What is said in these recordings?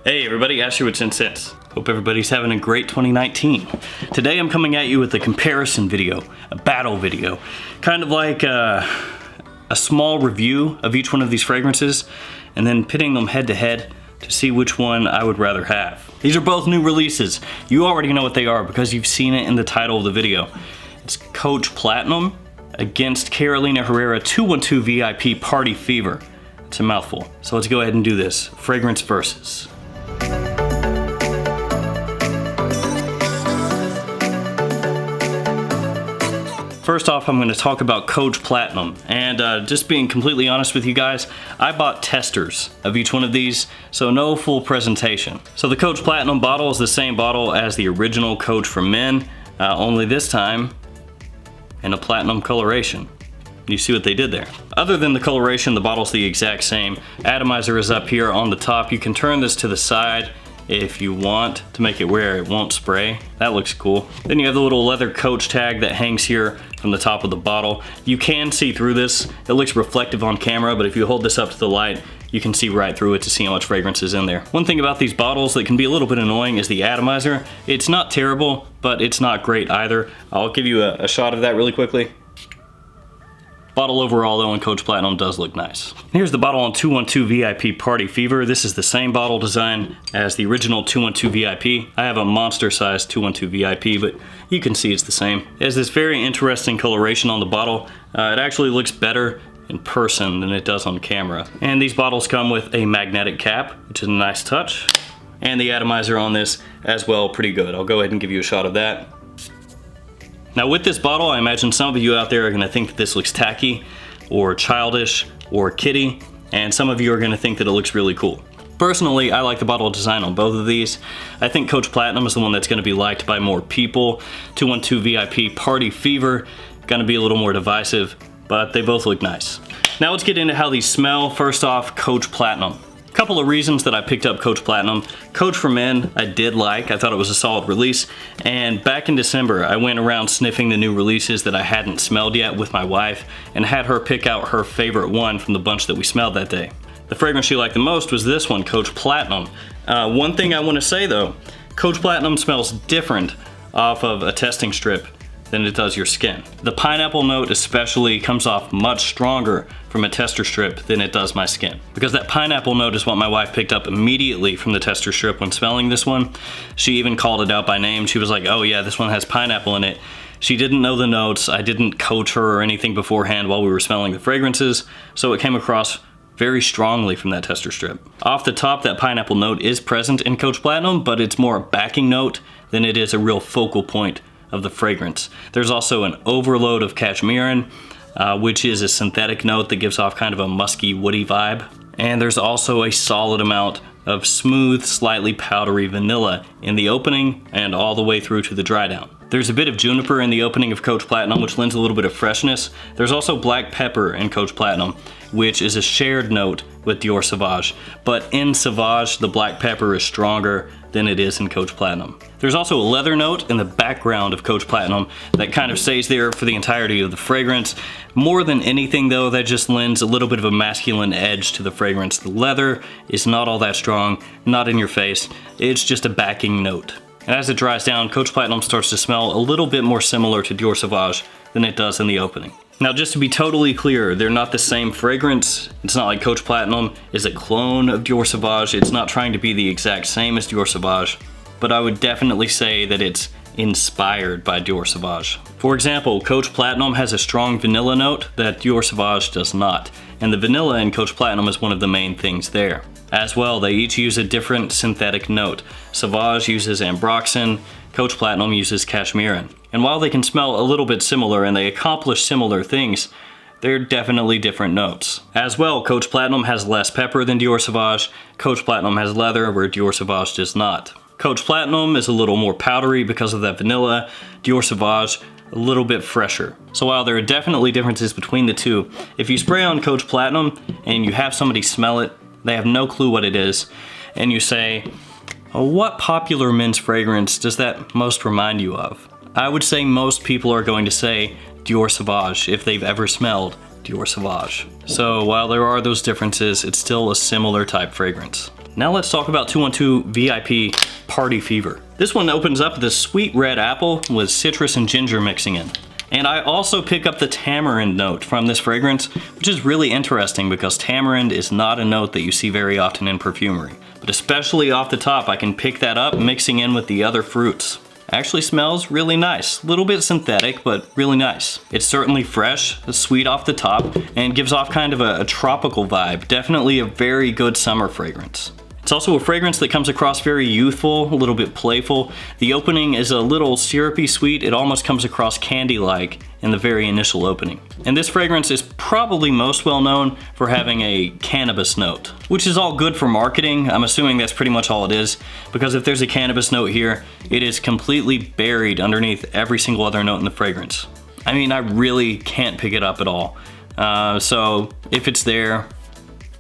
Hey everybody, Asher with Gents. Hope everybody's having a great 2019. Today I'm coming at you with a comparison video, a battle video. Kind of like a small review of each one of these fragrances and then pitting them head to head to see which one I would rather have. These are both new releases. You already know what they are because you've seen it in the title of the video. It's Coach Platinum against Carolina Herrera 212 VIP Party Fever. It's a mouthful. So let's go ahead and do this. Fragrance versus. First off, I'm going to talk about Coach Platinum, and just being completely honest with you guys, I bought testers of each one of these, so no full presentation. So the Coach Platinum bottle is the same bottle as the original Coach for Men, only this time in a platinum coloration. You see what they did there. Other than the coloration, the bottle's the exact same. Atomizer is up here on the top. You can turn this to the side if you want to make it where it won't spray. That looks cool. Then you have the little leather Coach tag that hangs here from the top of the bottle. You can see through this. It looks reflective on camera, but if you hold this up to the light, you can see right through it to see how much fragrance is in there. One thing about these bottles that can be a little bit annoying is the atomizer. It's not terrible, but it's not great either. I'll give you a shot of that really quickly. Bottle overall though in Coach Platinum does look nice. Here's the bottle on 212 VIP Party Fever. This is the same bottle design as the original 212 VIP. I have a monster size 212 VIP, but you can see it's the same. It has this very interesting coloration on the bottle. It actually looks better in person than it does on camera. And these bottles come with a magnetic cap, which is a nice touch. And the atomizer on this as well, pretty good. I'll go ahead and give you a shot of that. Now with this bottle, I imagine some of you out there are gonna think that this looks tacky or childish or kiddie, and some of you are gonna think that it looks really cool. Personally, I like the bottle design on both of these. I think Coach Platinum is the one that's gonna be liked by more people. 212 VIP Party Fever, gonna be a little more divisive, but they both look nice. Now let's get into how these smell. First off, Coach Platinum. Couple of reasons that I picked up Coach Platinum. Coach for Men, I did like. I thought it was a solid release. And back in December, I went around sniffing the new releases that I hadn't smelled yet with my wife and had her pick out her favorite one from the bunch that we smelled that day. The fragrance she liked the most was this one, Coach Platinum. One thing I want to say though, Coach Platinum smells different off of a testing strip than it does your skin. The pineapple note especially comes off much stronger from a tester strip than it does my skin. Because that pineapple note is what my wife picked up immediately from the tester strip when smelling this one. She even called it out by name. She was like, oh yeah, this one has pineapple in it. She didn't know the notes. I didn't coach her or anything beforehand while we were smelling the fragrances, so it came across very strongly from that tester strip. Off the top, that pineapple note is present in Coach Platinum, but it's more a backing note than it is a real focal point of the fragrance. There's also an overload of cashmere, which is a synthetic note that gives off kind of a musky, woody vibe. And there's also a solid amount of smooth, slightly powdery vanilla in the opening and all the way through to the dry down. There's a bit of juniper in the opening of Coach Platinum, which lends a little bit of freshness. There's also black pepper in Coach Platinum, which is a shared note with Dior Sauvage. But in Sauvage, the black pepper is stronger than it is in Coach Platinum. There's also a leather note in the background of Coach Platinum that kind of stays there for the entirety of the fragrance. More than anything though, that just lends a little bit of a masculine edge to the fragrance. The leather is not all that strong, not in your face. It's just a backing note. And as it dries down, Coach Platinum starts to smell a little bit more similar to Dior Sauvage than it does in the opening. Now just to be totally clear, they're not the same fragrance. It's not like Coach Platinum is a clone of Dior Sauvage. It's not trying to be the exact same as Dior Sauvage, but I would definitely say that it's inspired by Dior Sauvage. For example, Coach Platinum has a strong vanilla note that Dior Sauvage does not, and the vanilla in Coach Platinum is one of the main things there. As well, they each use a different synthetic note. Sauvage uses ambroxan, Coach Platinum uses cashmere. And while they can smell a little bit similar and they accomplish similar things, they're definitely different notes. As well, Coach Platinum has less pepper than Dior Sauvage. Coach Platinum has leather where Dior Sauvage does not. Coach Platinum is a little more powdery because of that vanilla. Dior Sauvage, a little bit fresher. So while there are definitely differences between the two, if you spray on Coach Platinum and you have somebody smell it, they have no clue what it is, and you say, oh, what popular men's fragrance does that most remind you of? I would say most people are going to say Dior Sauvage if they've ever smelled Dior Sauvage. So while there are those differences, it's still a similar type fragrance. Now let's talk about 212 VIP Party Fever. This one opens up with a sweet red apple with citrus and ginger mixing in. And I also pick up the tamarind note from this fragrance, which is really interesting because tamarind is not a note that you see very often in perfumery. But especially off the top, I can pick that up mixing in with the other fruits. Actually smells really nice. A little bit synthetic, but really nice. It's certainly fresh, sweet off the top, and gives off kind of a tropical vibe. Definitely a very good summer fragrance. It's also a fragrance that comes across very youthful, a little bit playful. The opening is a little syrupy sweet. It almost comes across candy-like in the very initial opening. And this fragrance is probably most well known for having a cannabis note, which is all good for marketing. I'm assuming that's pretty much all it is, because if there's a cannabis note here, it is completely buried underneath every single other note in the fragrance. I mean, I really can't pick it up at all. So if it's there,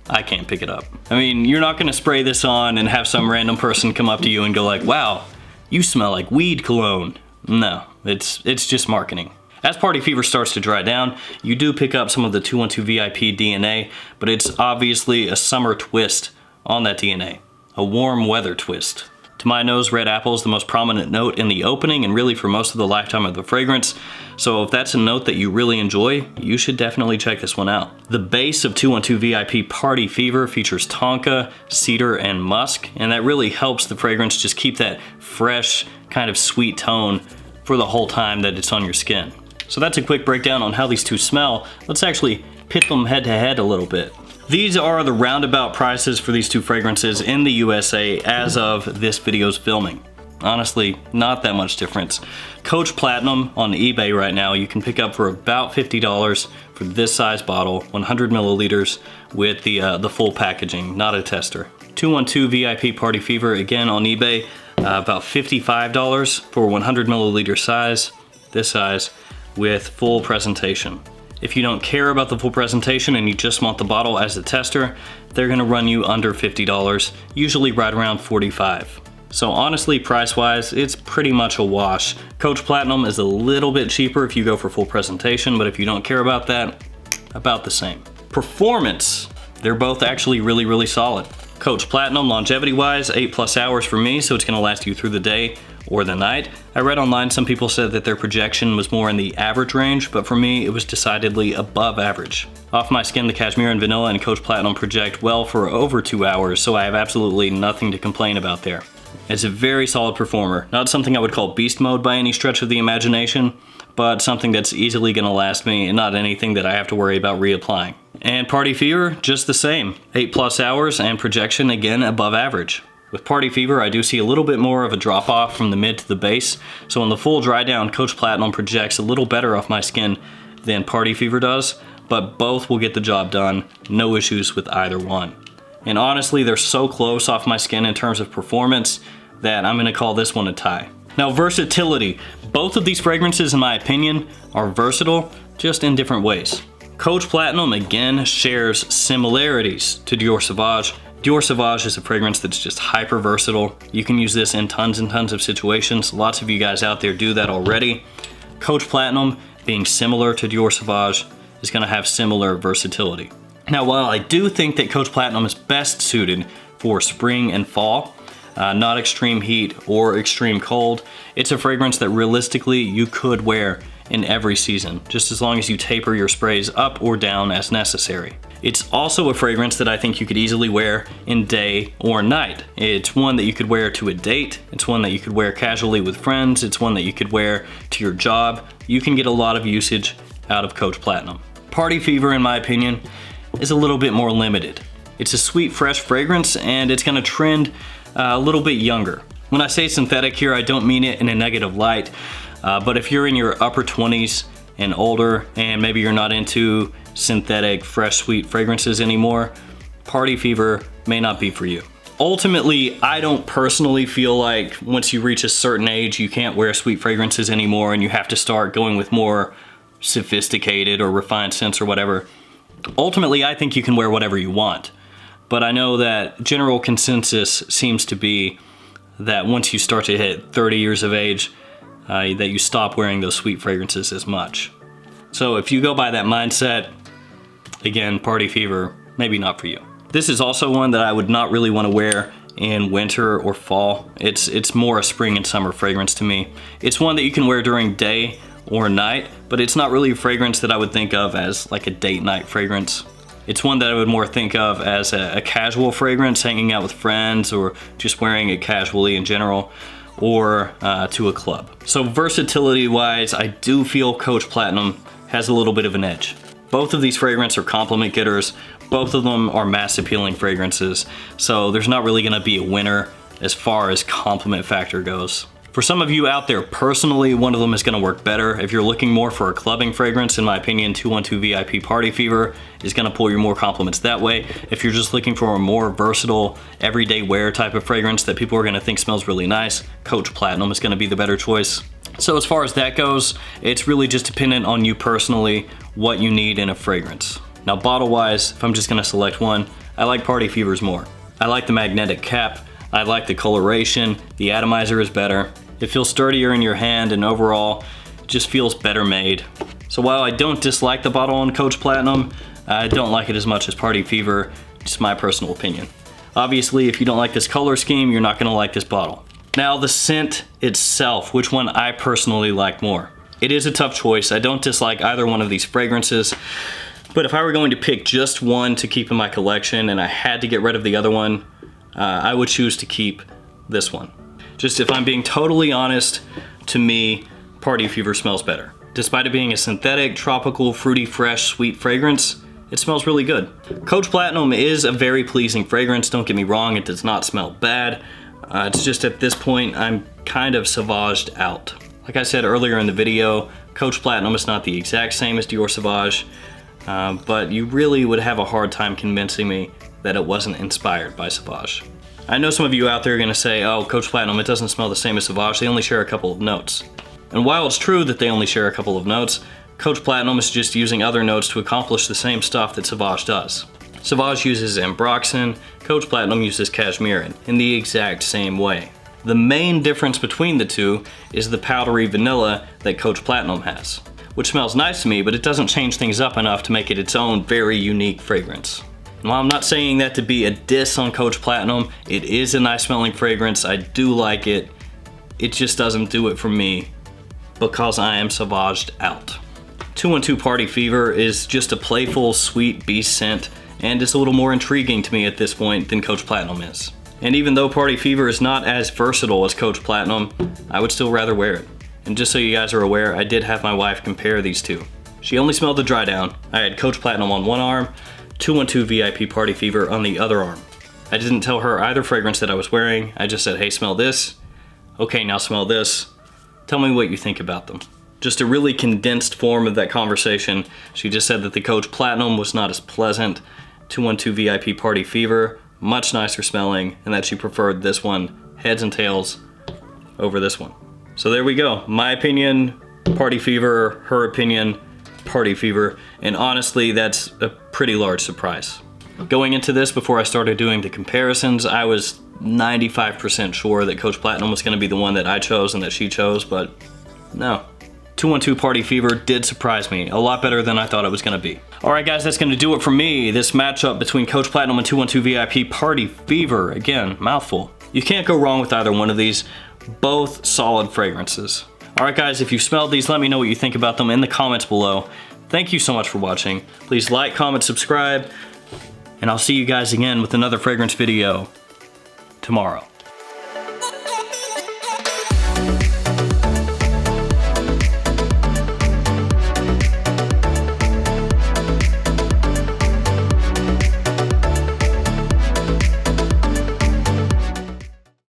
I can't pick it up. I mean, you're not gonna spray this on and have some random person come up to you and go like, wow, you smell like weed cologne. No, it's just marketing. As Party Fever starts to dry down, you do pick up some of the 212 VIP DNA, but it's obviously a summer twist on that DNA, a warm weather twist. To my nose, red apple is the most prominent note in the opening and really for most of the lifetime of the fragrance. So if that's a note that you really enjoy, you should definitely check this one out. The base of 212 VIP Party Fever features tonka, cedar, and musk, and that really helps the fragrance just keep that fresh, kind of sweet tone for the whole time that it's on your skin. So that's a quick breakdown on how these two smell. Let's actually pit them head to head a little bit. These are the roundabout prices for these two fragrances in the USA as of this video's filming. Honestly, not that much difference. Coach Platinum on eBay right now you can pick up for about $50 for this size bottle, 100 milliliters with the full packaging, not a tester. 212 VIP Party Fever again on eBay, about $55 for 100 milliliter size, this size, with full presentation. If you don't care about the full presentation and you just want the bottle as a tester, they're gonna run you under $50, usually right around $45. So honestly, price-wise, it's pretty much a wash. Coach Platinum is a little bit cheaper if you go for full presentation, but if you don't care about that, about the same. Performance, they're both actually really, really solid. Coach Platinum, longevity-wise, 8+ hours for me, so it's gonna last you through the day or the night. I read online some people said that their projection was more in the average range, but for me it was decidedly above average. Off my skin, the Cashmere and Vanilla and Coach Platinum project well for over 2 hours, so I have absolutely nothing to complain about there. It's a very solid performer. Not something I would call beast mode by any stretch of the imagination, but something that's easily gonna last me and not anything that I have to worry about reapplying. And Party Fever, just the same. 8+ hours and projection again above average. With Party Fever, I do see a little bit more of a drop off from the mid to the base, so in the full dry down, Coach Platinum projects a little better off my skin than Party Fever does, but both will get the job done, no issues with either one. And honestly, they're so close off my skin in terms of performance that I'm gonna call this one a tie. Now, versatility. Both of these fragrances, in my opinion, are versatile, just in different ways. Coach Platinum, again, shares similarities to Dior Sauvage. Dior Sauvage is a fragrance that's just hyper versatile. You can use this in tons and tons of situations. Lots of you guys out there do that already. Coach Platinum, being similar to Dior Sauvage, is gonna have similar versatility. Now, while I do think that Coach Platinum is best suited for spring and fall, not extreme heat or extreme cold, it's a fragrance that realistically you could wear in every season, just as long as you taper your sprays up or down as necessary. It's also a fragrance that I think you could easily wear in day or night. It's one that you could wear to a date. It's one that you could wear casually with friends. It's one that you could wear to your job. You can get a lot of usage out of Coach Platinum. Party Fever, in my opinion, is a little bit more limited. It's a sweet, fresh fragrance, and it's gonna trend a little bit younger. When I say synthetic here, I don't mean it in a negative light, but if you're in your upper 20s and older, and maybe you're not into synthetic, fresh, sweet fragrances anymore, Party Fever may not be for you. Ultimately, I don't personally feel like once you reach a certain age, you can't wear sweet fragrances anymore and you have to start going with more sophisticated or refined scents or whatever. Ultimately, I think you can wear whatever you want. But I know that general consensus seems to be that once you start to hit 30 years of age, that you stop wearing those sweet fragrances as much. So if you go by that mindset, again, Party Fever, maybe not for you. This is also one that I would not really want to wear in winter or fall. It's more a spring and summer fragrance to me. It's one that you can wear during day or night, but it's not really a fragrance that I would think of as like a date night fragrance. It's one that I would more think of as a casual fragrance, hanging out with friends or just wearing it casually in general, or to a club. So versatility wise, I do feel Coach Platinum has a little bit of an edge. Both of these fragrances are compliment getters. Both of them are mass appealing fragrances. So there's not really gonna be a winner as far as compliment factor goes. For some of you out there, personally, one of them is gonna work better. If you're looking more for a clubbing fragrance, in my opinion, 212 VIP Party Fever is gonna pull you more compliments that way. If you're just looking for a more versatile, everyday wear type of fragrance that people are gonna think smells really nice, Coach Platinum is gonna be the better choice. So as far as that goes, it's really just dependent on you personally, what you need in a fragrance. Now bottle-wise, if I'm just gonna select one, I like Party Fevers more. I like the magnetic cap, I like the coloration, the atomizer is better. It feels sturdier in your hand and overall just feels better made. So while I don't dislike the bottle on Coach Platinum, I don't like it as much as Party Fever, just my personal opinion. Obviously, if you don't like this color scheme, you're not gonna like this bottle. Now the scent itself, which one I personally like more. It is a tough choice. I don't dislike either one of these fragrances, but if I were going to pick just one to keep in my collection and I had to get rid of the other one, I would choose to keep this one. Just if I'm being totally honest, to me, Party Fever smells better. Despite it being a synthetic, tropical, fruity, fresh, sweet fragrance, it smells really good. Coach Platinum is a very pleasing fragrance, don't get me wrong, it does not smell bad. It's just at this point, I'm kind of sauvaged out. Like I said earlier in the video, Coach Platinum is not the exact same as Dior Sauvage, but you really would have a hard time convincing me that it wasn't inspired by Sauvage. I know some of you out there are gonna say, oh, Coach Platinum, it doesn't smell the same as Sauvage, they only share a couple of notes. And while it's true that they only share a couple of notes, Coach Platinum is just using other notes to accomplish the same stuff that Sauvage does. Sauvage uses ambroxan, Coach Platinum uses cashmere in the exact same way. The main difference between the two is the powdery vanilla that Coach Platinum has, which smells nice to me, but it doesn't change things up enough to make it its own very unique fragrance. And while I'm not saying that to be a diss on Coach Platinum, it is a nice smelling fragrance, I do like it, it just doesn't do it for me because I am sauvaged out. 212 Party Fever is just a playful, sweet beast scent, and it's a little more intriguing to me at this point than Coach Platinum is. And even though Party Fever is not as versatile as Coach Platinum, I would still rather wear it. And just so you guys are aware, I did have my wife compare these two. She only smelled the dry down. I had Coach Platinum on one arm, 212 VIP Party Fever on the other arm. I didn't tell her either fragrance that I was wearing, I just said, hey, smell this. Okay, now smell this. Tell me what you think about them. Just a really condensed form of that conversation. She just said that the Coach Platinum was not as pleasant, 212 VIP Party Fever, much nicer smelling, and that she preferred this one, heads and tails, over this one. So there we go. My opinion, Party Fever, her opinion, Party Fever, and honestly, that's a pretty large surprise. Going into this, before I started doing the comparisons, I was 95% sure that Coach Platinum was gonna be the one that I chose and that she chose, but no. 212 Party Fever did surprise me, a lot better than I thought it was gonna be. Alright guys, that's gonna do it for me. This matchup between Coach Platinum and 212 VIP Party Fever, again, mouthful. You can't go wrong with either one of these, both solid fragrances. Alright guys, if you've smelled these, let me know what you think about them in the comments below. Thank you so much for watching. Please like, comment, subscribe, and I'll see you guys again with another fragrance video tomorrow.